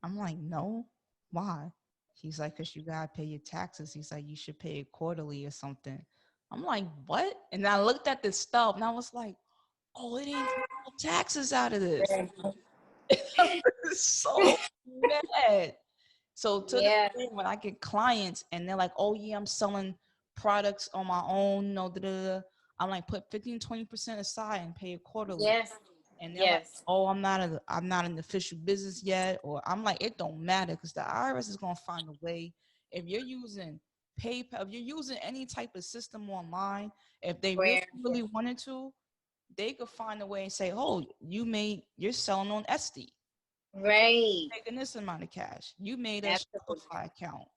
Speaker 1: I'm like, "No, why?" He's like, "Cause you gotta pay your taxes." He's like, "You should pay it quarterly or something." I'm like, "What?" And I looked at this stuff and I was like, "Oh, it ain't no taxes out of this." I was so mad. So to the point when I get clients and they're like, "Oh yeah, I'm selling products on my own," no, I'm like, put 15-20% aside and pay it quarterly.
Speaker 2: Yes.
Speaker 1: And they're like, "Oh, I'm not in the official business yet," or I'm like, "It don't matter because the IRS is gonna find a way. If you're using PayPal, if you're using any type of system online, if they really wanted to, they could find a way and say, oh, you're selling on Etsy.
Speaker 2: Right.
Speaker 1: Making this amount of cash. You made a Shopify account.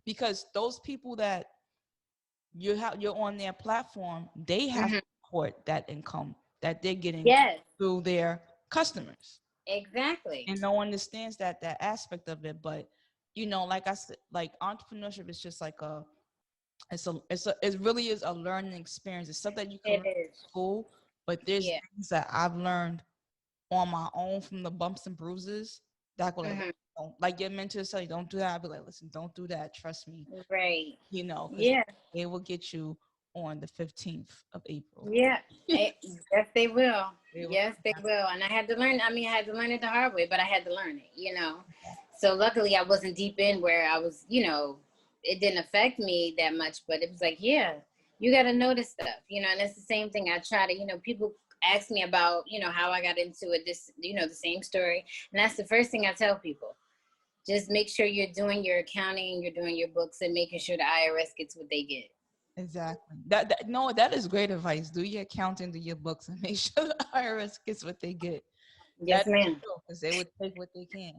Speaker 1: Because those people that you're on their platform, they have to report that income that they're getting through their customers.
Speaker 2: Exactly.
Speaker 1: And no one understands that aspect of it. But you know, like I said, like entrepreneurship is just like it really is a learning experience. It's something you can learn in school, but there's things that I've learned on my own from the bumps and bruises that go like your mentor tell you, don't do that. I'll be like, listen, don't do that. Trust me.
Speaker 2: Right.
Speaker 1: You know, because they will get you on the 15th of April.
Speaker 2: Yeah. Yes, they will. Yes, they will. And I had to learn. I mean, I had to learn it the hard way, but I had to learn it, you know. So luckily I wasn't deep in where I was, you know, it didn't affect me that much, but it was like, yeah, you got to know this stuff, you know. And it's the same thing. I try to, you know, people ask me about, you know, how I got into it, this, you know, the same story. And that's the first thing I tell people. Just make sure you're doing your accounting, you're doing your books, and making sure the IRS gets what they get.
Speaker 1: Exactly. That is great advice. Do your accounting, do your books, and make sure the IRS gets what they get.
Speaker 2: Yes, ma'am.
Speaker 1: Because they would take what they can.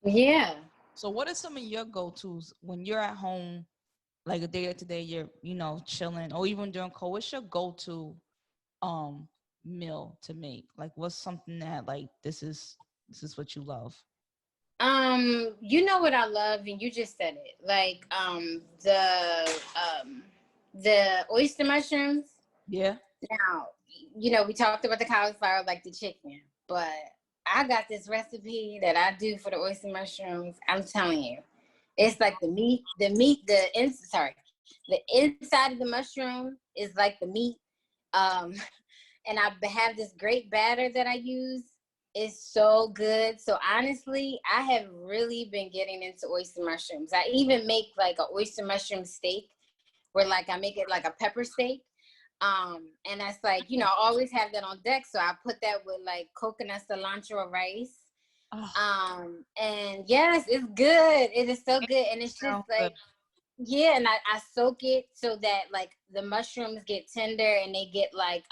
Speaker 2: Yeah.
Speaker 1: So what are some of your go-tos when you're at home, like a day to day, you're, you know, chilling, or even during COVID? What's your go-to meal to make? Like, what's something that like this is what you love?
Speaker 2: You know what I love, and you just said it. Like the oyster mushrooms.
Speaker 1: Yeah.
Speaker 2: Now, you know, we talked about the cauliflower, like the chicken, but I got this recipe that I do for the oyster mushrooms. I'm telling you, it's like the inside of the mushroom is like the meat. And I have this great batter that I use. It's so good. So honestly, I have really been getting into oyster mushrooms. I even make like a oyster mushroom steak where like I make it like a pepper steak. And that's like, I always have that on deck. So I put that with like coconut cilantro rice.
Speaker 1: Oh,
Speaker 2: And yes, it's good. It is so
Speaker 1: it
Speaker 2: good. And it's just
Speaker 1: sounds good.
Speaker 2: like, yeah, and I soak it so that like the mushrooms get tender and they get like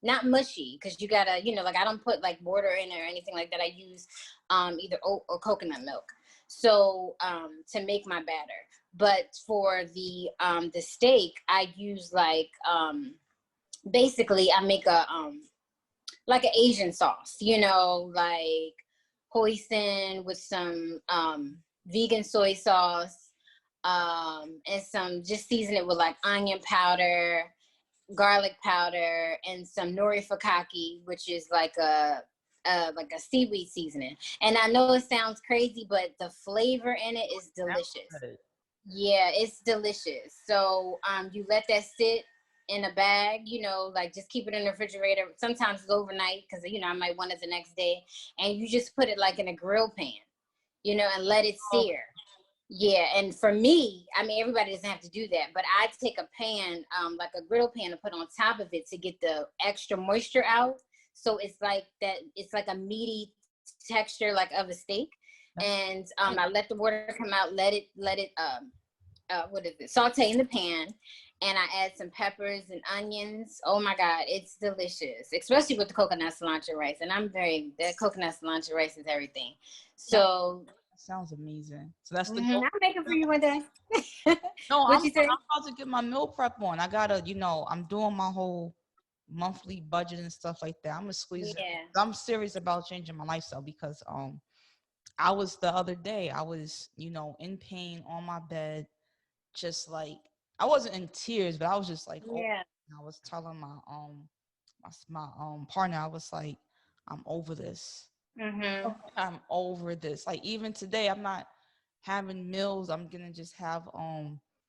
Speaker 2: not mushy, because you gotta, like I don't put like water in it or anything like that. I use either oat or coconut milk. So to make my batter. But for the steak, I use like basically I make a like an Asian sauce, like hoisin with some vegan soy sauce, and some, just season it with like onion powder, garlic powder, and some nori fakaki, which is like a seaweed seasoning. And I know it sounds crazy, but the flavor in it is delicious.
Speaker 1: Good.
Speaker 2: Yeah, it's delicious. So you let that sit in a bag, like just keep it in the refrigerator. Sometimes it's overnight because, I might want it the next day. And you just put it like in a grill pan, and let it
Speaker 1: Oh,
Speaker 2: sear. Yeah, and for me, I mean, everybody doesn't have to do that, but I take a pan, like a grill pan, and put on top of it to get the extra moisture out. So it's like that, it's like a meaty texture, like of a steak.
Speaker 1: that's
Speaker 2: And I let the water come out, let it what is it, saute in the pan, and I add some peppers and onions. Oh my God, it's delicious, especially with the coconut cilantro rice. And that coconut cilantro rice is everything.
Speaker 1: that
Speaker 2: So
Speaker 1: sounds amazing. So that's the
Speaker 2: I'll
Speaker 1: goal.
Speaker 2: make it for you one day.
Speaker 1: No,
Speaker 2: What you say?
Speaker 1: I'm about to get my meal prep on. I gotta, I'm doing my whole monthly budget and stuff like that. I'm gonna squeeze it.
Speaker 2: Yeah.
Speaker 1: I'm serious about changing my lifestyle because I was the other day, I was, in pain on my bed, just like I wasn't in tears, but I was just like, oh,
Speaker 2: Yeah.
Speaker 1: I was telling my partner, I was like, I'm over this.
Speaker 2: Mhm.
Speaker 1: I'm over this. Like even today, I'm not having meals. I'm gonna just have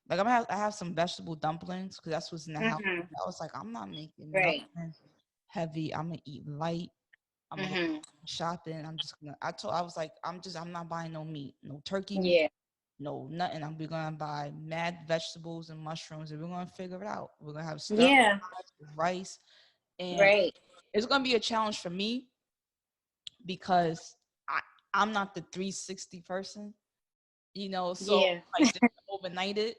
Speaker 1: like I have some vegetable dumplings because that's what's in the house.
Speaker 2: Mhm.
Speaker 1: I was like, I'm not making
Speaker 2: Right.
Speaker 1: nothing heavy. I'm gonna eat light. I'm gonna go
Speaker 2: Mhm.
Speaker 1: shopping. I was like, I'm not buying no meat, no turkey meat,
Speaker 2: Yeah.
Speaker 1: no nothing. We're gonna buy mad vegetables and mushrooms, and we're gonna figure it out. We're gonna have stir
Speaker 2: Yeah.
Speaker 1: fries with rice, and
Speaker 2: Right.
Speaker 1: it's gonna be a challenge for me because I'm not the 360 person, so
Speaker 2: Yeah.
Speaker 1: like just overnight it.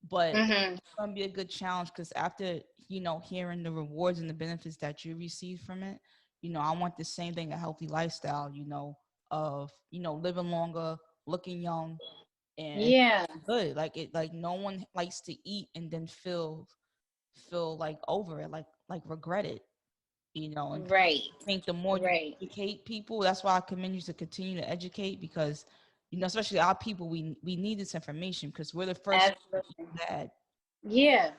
Speaker 1: But
Speaker 2: Mhm.
Speaker 1: it's gonna be a good challenge because after hearing the rewards and the benefits that you receive from it, I want the same thing, a healthy lifestyle, of living longer, looking young, and
Speaker 2: Yeah.
Speaker 1: good. Like it, like no one likes to eat and then feel like over it, like regret it, and
Speaker 2: Right.
Speaker 1: I think the more you
Speaker 2: Right.
Speaker 1: educate people, that's why I commend you to continue to educate because, especially our people, we need this information because we're the first
Speaker 2: Absolutely.
Speaker 1: that.
Speaker 2: Yeah.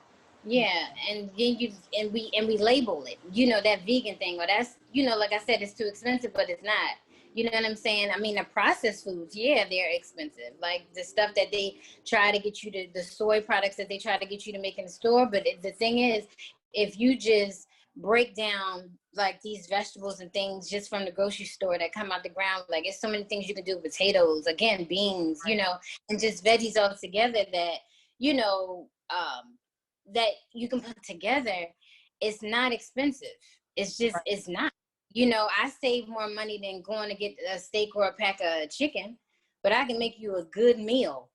Speaker 2: Yeah. And then we label it. That vegan thing, or that's, like I said, it's too expensive, but it's not. You know what I'm saying? I mean, the processed foods, yeah, they're expensive. Like the stuff that they try to get you to, the soy products that they try to get you to make in the store. But the thing is, if you just break down like these vegetables and things just from the grocery store that come out the ground, like it's so many things you can do. Potatoes, again, beans, and just veggies all together that, you know, that you can put together. It's not expensive. It's just,
Speaker 1: Right.
Speaker 2: it's not. I save more money than going to get a steak or a pack of chicken, but I can make you a good meal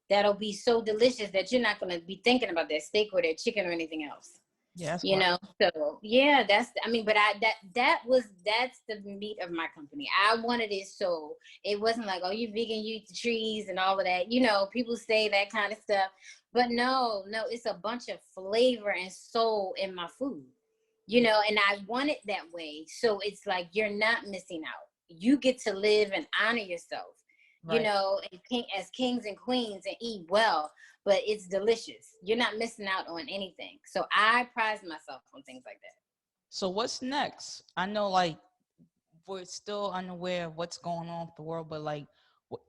Speaker 2: that'll be so delicious that you're not going to be thinking about that steak or that chicken or anything else.
Speaker 1: Yeah, that's what.
Speaker 2: So yeah, I mean, but that's the meat of my company. I wanted it, so it wasn't like, oh, you vegan, you eat the trees and all of that. People say that kind of stuff, but no, it's a bunch of flavor and soul in my food. And I want it that way, so it's like you're not missing out. You get to live and honor yourself,
Speaker 1: Right.
Speaker 2: and as kings and queens, and eat well, but it's delicious. You're not missing out on anything. So I prize myself on things like that.
Speaker 1: So what's next? I know, like, we're still unaware of what's going on with the world, but like, what,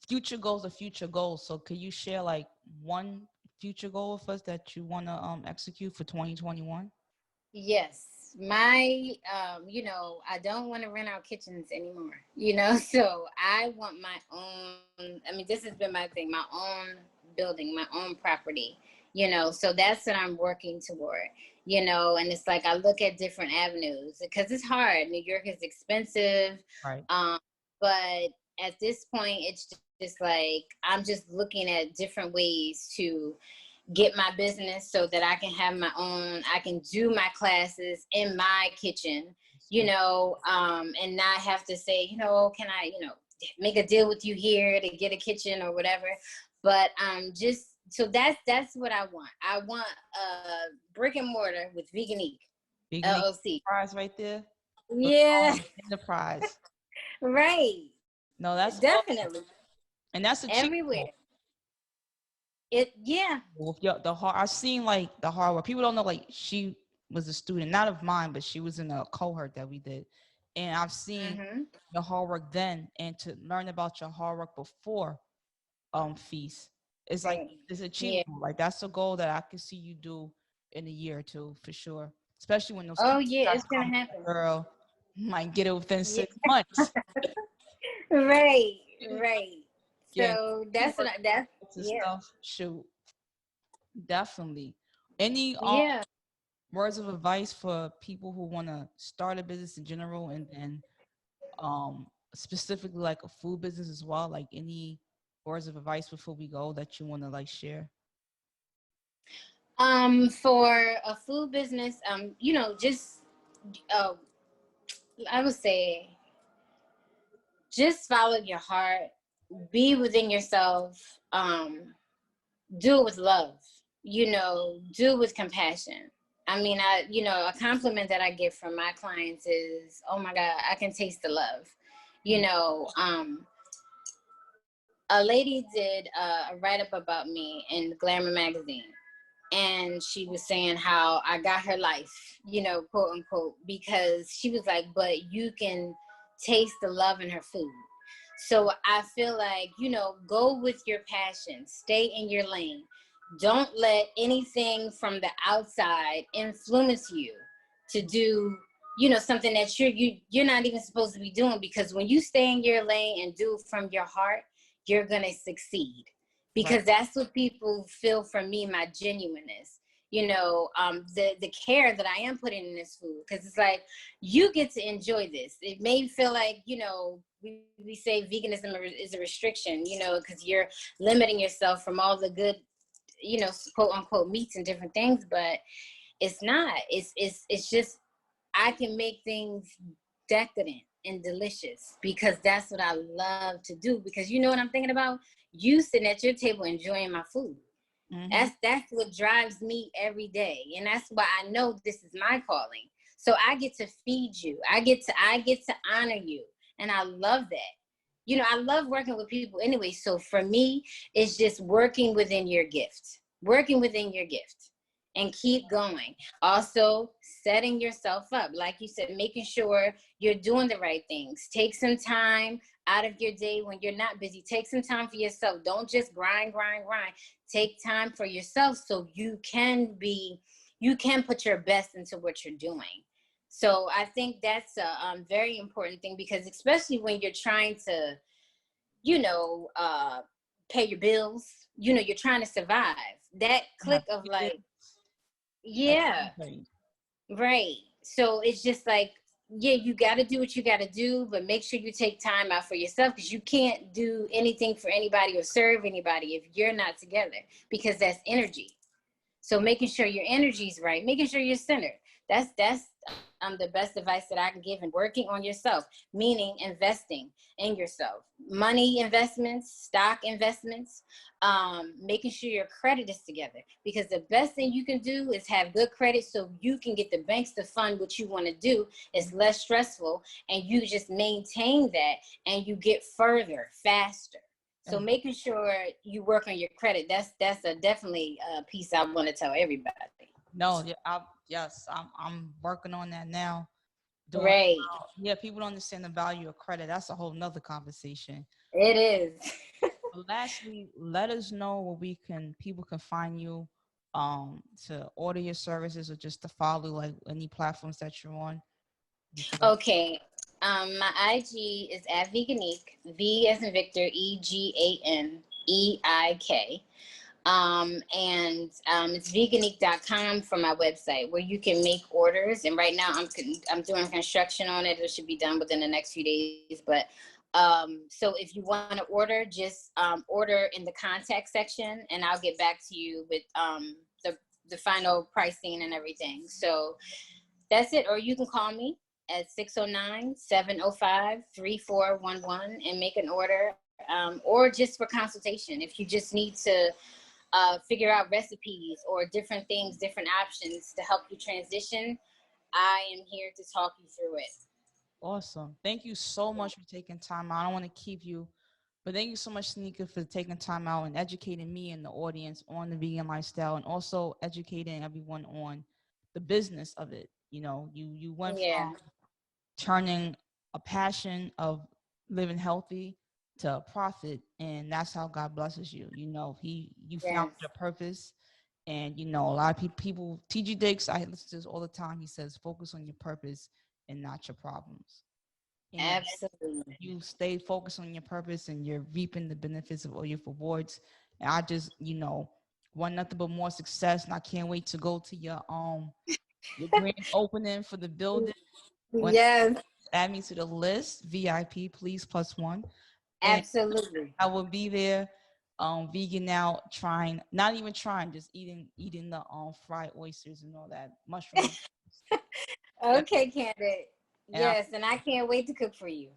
Speaker 1: future goals are future goals. So could you share like one future goal with us that you want to execute for 2021?
Speaker 2: Yes. My, I don't want to rent out kitchens anymore, so I want my own. I mean, this has been my thing, my own building, my own property, so that's what I'm working toward, and it's like I look at different avenues because it's hard. New York is expensive.
Speaker 1: Right.
Speaker 2: But at this point, it's just like I'm just looking at different ways to get my business so that I can have my own, I can do my classes in my kitchen, and not have to say, can I, make a deal with you here to get a kitchen or whatever. But just so that's what I want. I want a brick and mortar with Veganique
Speaker 1: Veganique
Speaker 2: LLC.
Speaker 1: prize right there. Look
Speaker 2: Yeah,
Speaker 1: on enterprise.
Speaker 2: right.
Speaker 1: No, that's awesome.
Speaker 2: Definitely.
Speaker 1: And that's
Speaker 2: Everywhere.
Speaker 1: achievable.
Speaker 2: Yeah.
Speaker 1: With the hard, I've seen like the hard work. People don't know like she was a student, not of mine, but she was in a cohort that we did, and I've seen
Speaker 2: Mm-hmm.
Speaker 1: your hard work then, and to learn about your hard work before feast, it's like
Speaker 2: Right.
Speaker 1: it's
Speaker 2: Yeah.
Speaker 1: achievable. Like that's a goal that I can see you do in a year or two for sure. Especially when those
Speaker 2: Oh
Speaker 1: kids
Speaker 2: yeah,
Speaker 1: start
Speaker 2: it's gonna
Speaker 1: coming,
Speaker 2: happen.
Speaker 1: girl, you might get it within
Speaker 2: Yeah.
Speaker 1: 6 months.
Speaker 2: Right. Right.
Speaker 1: Getting
Speaker 2: So
Speaker 1: two
Speaker 2: that's what that's
Speaker 1: works and
Speaker 2: yeah.
Speaker 1: stuff. Shoot, definitely. Any
Speaker 2: Yeah.
Speaker 1: words of advice for people who want to start a business in general, and then specifically like a food business as well? Like any words of advice before we go that you want to like share?
Speaker 2: For a food business, just uh I would say just follow your heart, be within yourself, do it with love, do it with compassion. I mean, a compliment that I get from my clients is, oh my God, I can taste the love. You know, a lady did a write up about me in Glamour magazine, and she was saying how I got her life, quote unquote, because she was like, but you can taste the love in her food. So I feel like, go with your passion, stay in your lane. Don't let anything from the outside influence you to do, something that you're not even supposed to be doing, because when you stay in your lane and do it from your heart, you're going to succeed,
Speaker 1: Right.
Speaker 2: because that's what people feel from me, my genuineness, the care that I am putting in this food, because it's like you get to enjoy this. It may feel like, we say veganism is a restriction, because you're limiting yourself from all the good, quote unquote meats and different things, but it's not. It's just I can make things decadent and delicious because that's what I love to do. Because you know what I'm thinking about? You sitting at your table enjoying my food.
Speaker 1: Mm-hmm.
Speaker 2: That's what drives me every day. And that's why I know this is my calling. So I get to feed you. I get to honor you. And I love that. I love working with people anyway. So for me, it's just working within your gift. Working within your gift. And keep going. Also, setting yourself up. Like you said, making sure you're doing the right things. Take some time out of your day when you're not busy. Take some time for yourself. Don't just grind, grind, grind. Take time for yourself so you can put your best into what you're doing. So I think that's a very important thing, because especially when you're trying to, you know, uh, pay your bills, you're trying to survive. That
Speaker 1: Have
Speaker 2: click of
Speaker 1: to get
Speaker 2: like,
Speaker 1: like
Speaker 2: yeah,
Speaker 1: everybody.
Speaker 2: right. So it's just like, yeah, you got to do what you got to do, but make sure you take time out for yourself, because you can't do anything for anybody or serve anybody if you're not together, because that's energy. So making sure your energy is right, making sure you're centered. That's the best advice that I can give. And working on yourself, meaning investing in yourself, money investments, stock investments, making sure your credit is together. Because the best thing you can do is have good credit, so you can get the banks to fund what you want to do. It's less stressful, and you just maintain that, and you get further faster. So
Speaker 1: Ex-
Speaker 2: making sure you work on your credit, that's a definitely a piece I want to tell everybody.
Speaker 1: No, yeah, yes, I'm working on that now. Doing
Speaker 2: Right.
Speaker 1: Yeah, people don't understand the value of credit. That's a whole nother conversation.
Speaker 2: It is.
Speaker 1: But lastly, let us know where people can find you to order your services or just to follow like any platforms that you're on? You feel like
Speaker 2: Okay. My IG is at Veganique, V as in Victor, EGANEIK. It's veganique.com for my website where you can make orders. And right now I'm doing construction on it. It should be done within the next few days. But so if you want to order, just order in the contact section, and I'll get back to you with the final pricing and everything. So that's it. Or you can call me at 609-705-3411 and make an order, or just for consultation. If you just need to figure out recipes or different things, different options to help you transition, I am here to talk you through it.
Speaker 1: awesome. Thank you so much for taking time out. I don't want to keep you, but thank you so much, Tanekia, for taking time out and educating me and the audience on the vegan lifestyle, and also educating everyone on the business of it. You know, you went
Speaker 2: Yeah.
Speaker 1: from turning a passion of living healthy to a profit, and that's how God blesses you. You know, you found
Speaker 2: Yes.
Speaker 1: your purpose. And you know, a lot of people, TG Dix, I listen to this all the time. He says, focus on your purpose and not your problems. And
Speaker 2: Absolutely.
Speaker 1: you stay focused on your purpose, and you're reaping the benefits of all your rewards. And I just, want nothing but more success. And I can't wait to go to your grand opening for the building. When
Speaker 2: Yes.
Speaker 1: add me to the list, VIP, please, +1. And
Speaker 2: Absolutely.
Speaker 1: I will be there, vegan now, trying, not even trying, just eating the fried oysters and all that mushroom. Yeah.
Speaker 2: Okay, Candid.
Speaker 1: And
Speaker 2: Yes, and I can't wait to cook for you.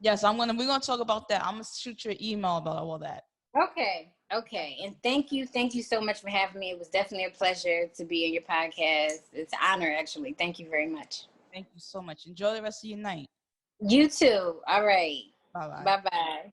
Speaker 1: yes, we're gonna talk about that. I'm gonna shoot you an email about all that.
Speaker 2: Okay. Okay. And thank you. Thank you so much for having me. It was definitely a pleasure to be in your podcast. It's an honor, actually. Thank you very much.
Speaker 1: Thank you so much. Enjoy the rest of your night.
Speaker 2: You too. All right.
Speaker 1: Bye bye.
Speaker 2: Bye bye.